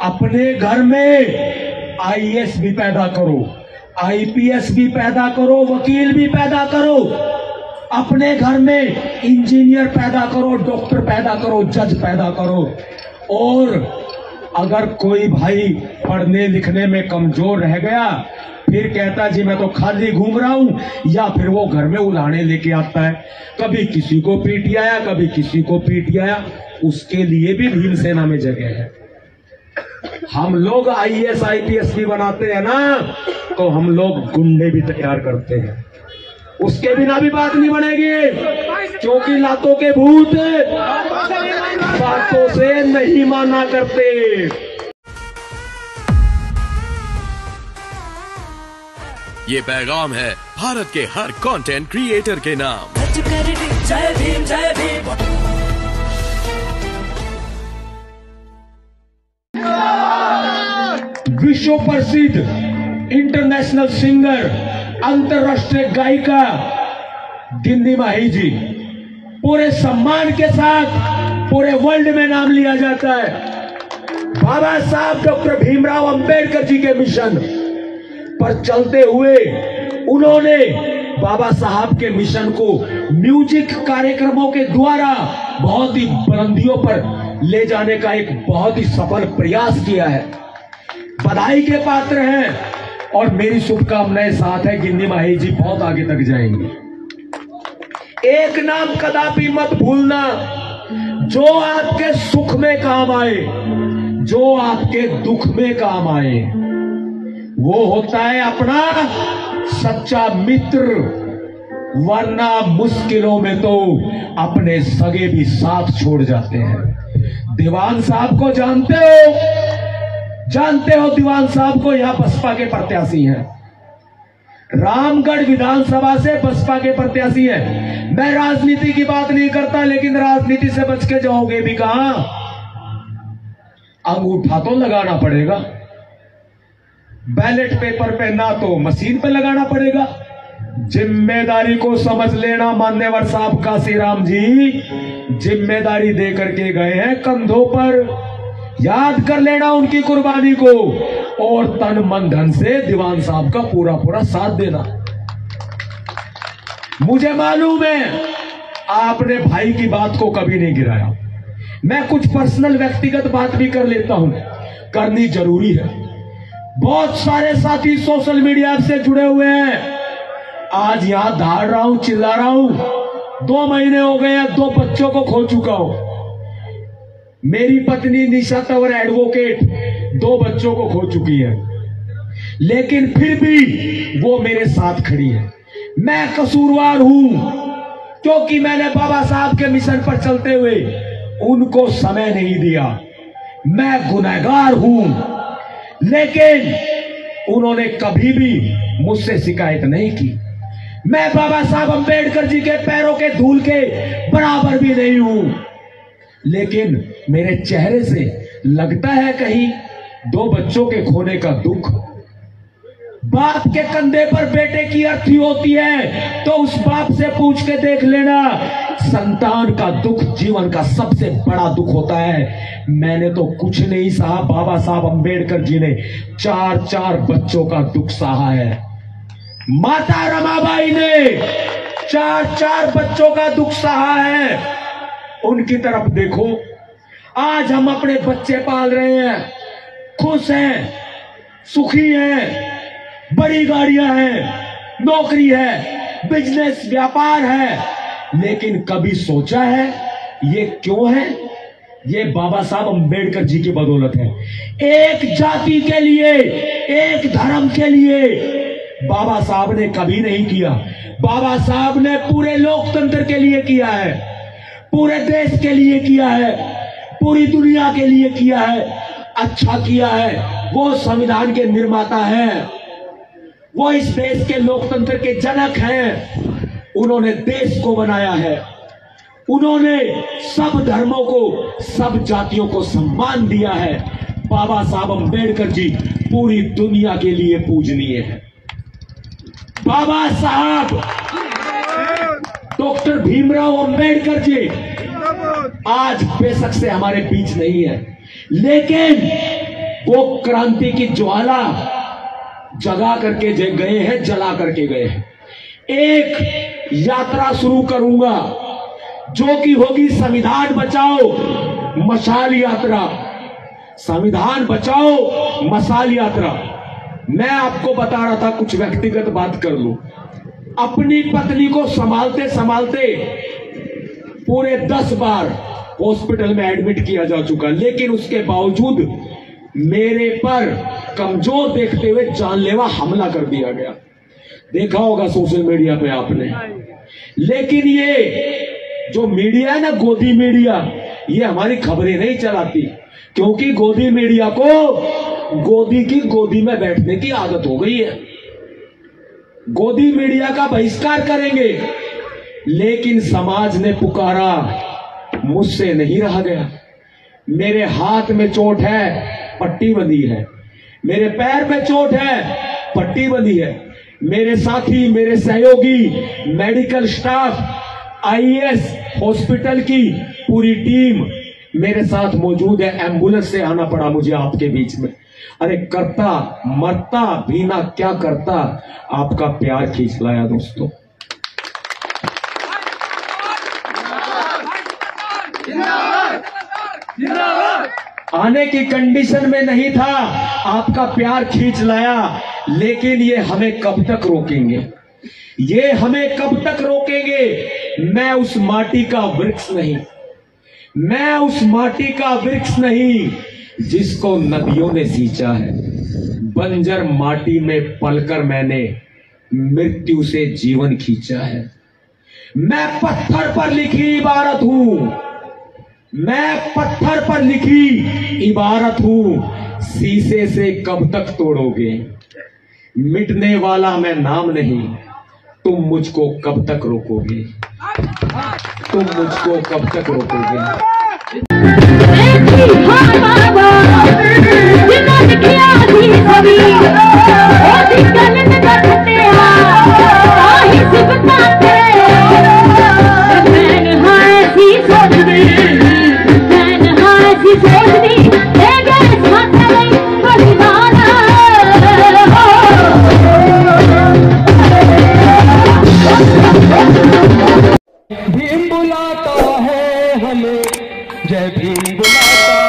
अपने घर में आईएएस भी पैदा करो, आईपीएस भी पैदा करो, वकील भी पैदा करो, अपने घर में इंजीनियर पैदा करो, डॉक्टर पैदा करो, जज पैदा करो। और अगर कोई भाई पढ़ने लिखने में कमजोर रह गया, फिर कहता जी मैं तो खाली घूम रहा हूं, या फिर वो घर में उलाहने लेके आता है, कभी किसी को पीट आया, कभी किसी को पीट आया, उसके लिए भी भीम सेना में जगह है। हम लोग आईएएस आईपीएस भी बनाते हैं ना, तो हम लोग गुंडे भी तैयार करते हैं, उसके बिना भी बात नहीं बनेगी, क्योंकि लातों के भूत बातों से नहीं माना करते। ये पैगाम है भारत के हर कंटेंट क्रिएटर के नाम। जय भीम जय भीम। विश्व प्रसिद्ध इंटरनेशनल सिंगर, अंतरराष्ट्रीय गायिका गिन्नी माही जी पूरे सम्मान के साथ पूरे वर्ल्ड में नाम लिया जाता है। बाबा साहब डॉक्टर भीमराव अंबेडकर जी के मिशन पर चलते हुए उन्होंने बाबा साहब के मिशन को म्यूजिक कार्यक्रमों के द्वारा बहुत ही बुलंदियों पर ले जाने का एक बहुत ही सफल प्रयास किया है। बधाई के पात्र हैं और मेरी शुभकामनाएं साथ है, गिन्नी माही जी बहुत आगे तक जाएंगे। एक नाम कदापि मत भूलना, जो आपके सुख में काम आए, जो आपके दुख में काम आए, वो होता है अपना सच्चा मित्र, वरना मुश्किलों में तो अपने सगे भी साथ छोड़ जाते हैं। दीवान साहब को जानते हो दीवान साहब को, यहां बसपा के प्रत्याशी हैं, रामगढ़ विधानसभा से बसपा के प्रत्याशी हैं। मैं राजनीति की बात नहीं करता, लेकिन राजनीति से बच के जाओगे भी कहां, अंगूठा तो लगाना पड़ेगा, बैलेट पेपर पे ना तो मशीन पे लगाना पड़ेगा। जिम्मेदारी को समझ लेना, मान्यवर साहब काशीराम जी जिम्मेदारी दे करके गए हैं कंधों पर, याद कर लेना उनकी कुर्बानी को, और तन मन धन से दीवान साहब का पूरा पूरा साथ देना। मुझे मालूम है आपने भाई की बात को कभी नहीं गिराया, मैं कुछ पर्सनल व्यक्तिगत बात भी कर लेता हूं, करनी जरूरी है। बहुत सारे साथी सोशल मीडिया से जुड़े हुए हैं, आज यहां दहाड़ रहा हूं, चिल्ला रहा हूं, 2 महीने हो गए हैं, 2 बच्चों को खो चुका हूं। मेरी पत्नी निशा तंवर एडवोकेट 2 बच्चों को खो चुकी है, लेकिन फिर भी वो मेरे साथ खड़ी है। मैं कसूरवार हूं क्योंकि मैंने बाबा साहब के मिशन पर चलते हुए उनको समय नहीं दिया, मैं गुनहगार हूं, लेकिन उन्होंने कभी भी मुझसे शिकायत नहीं की। मैं बाबा साहब अंबेडकर जी के पैरों के धूल के बराबर भी नहीं हूं, लेकिन मेरे चेहरे से लगता है कहीं 2 बच्चों के खोने का दुख। बाप के कंधे पर बेटे की अर्थी होती है, तो उस बाप से पूछ के देख लेना, संतान का दुख जीवन का सबसे बड़ा दुख होता है। मैंने तो कुछ नहीं सहा, बाबा साहब अंबेडकर जी ने 4 बच्चों का दुख सहा है। माता रमाबाई ने 4 बच्चों का दुख सहा है। उनकी तरफ देखो, आज हम अपने बच्चे पाल रहे हैं, खुश हैं, सुखी हैं, बड़ी गाड़ियां हैं, नौकरी है, बिजनेस व्यापार है, लेकिन कभी सोचा है ये क्यों है? ये बाबा साहब अंबेडकर जी की बदौलत है। एक जाति के लिए, एक धर्म के लिए बाबा साहब ने कभी नहीं किया। बाबा साहब ने पूरे लोकतंत्र के लिए किया है, पूरे देश के लिए किया है, पूरी दुनिया के लिए किया है, अच्छा किया है। वो संविधान के निर्माता हैं, वो इस देश के लोकतंत्र के जनक हैं। उन्होंने देश को बनाया है, उन्होंने सब धर्मों को, सब जातियों को सम्मान दिया है। बाबा साहब अंबेडकर जी पूरी दुनिया के लिए पूजनीय है। बाबा साहब डॉक्टर भीमराव अंबेडकर जी आज बेशक से हमारे बीच नहीं है, लेकिन वो क्रांति की ज्वाला जगा करके गए हैं, जला करके गए हैं। एक यात्रा शुरू करूंगा जो कि होगी संविधान बचाओ मशाल यात्रा। संविधान बचाओ मशाल यात्रा। मैं आपको बता रहा था, कुछ व्यक्तिगत बात कर लूं। अपनी पत्नी को संभालते संभालते पूरे 10 बार हॉस्पिटल में एडमिट किया जा चुका, लेकिन उसके बावजूद मेरे पर कमजोर देखते हुए जानलेवा हमला कर दिया गया। देखा होगा सोशल मीडिया पे आपने। लेकिन ये जो मीडिया है ना, गोदी मीडिया, ये हमारी खबरें नहीं चलाती, क्योंकि गोदी मीडिया को गोदी की गोदी में बैठने की आदत हो गई है। गोदी मीडिया का बहिष्कार करेंगे, लेकिन समाज ने पुकारा, मुझसे नहीं रहा गया। मेरे हाथ में चोट है, पट्टी बंधी है। मेरे पैर में चोट है, पट्टी बंधी है। मेरे साथी, मेरे सहयोगी, मेडिकल स्टाफ, आईएएस हॉस्पिटल की पूरी टीम मेरे साथ मौजूद है। एम्बुलेंस से आना पड़ा मुझे आपके बीच में। अरे करता मरता भी ना क्या करता, आपका प्यार खींच लाया दोस्तों। आने की कंडीशन में नहीं था, आपका प्यार खींच लाया। लेकिन ये हमें कब तक रोकेंगे, ये हमें कब तक रोकेंगे। मैं उस माटी का वृक्ष नहीं, मैं उस माटी का वृक्ष नहीं जिसको नदियों ने सींचा है। बंजर माटी में पलकर मैंने मृत्यु से जीवन खींचा है। मैं पत्थर पर लिखी इबारत हूं, मैं पत्थर पर लिखी इबारत हूं। शीशे से कब तक तोड़ोगे, मिटने वाला मैं नाम नहीं। तुम मुझको कब तक रोकोगे, तुम मुझको कब तक रोकोगे। भीम बुलाता है हमें, जय भीम बुलाता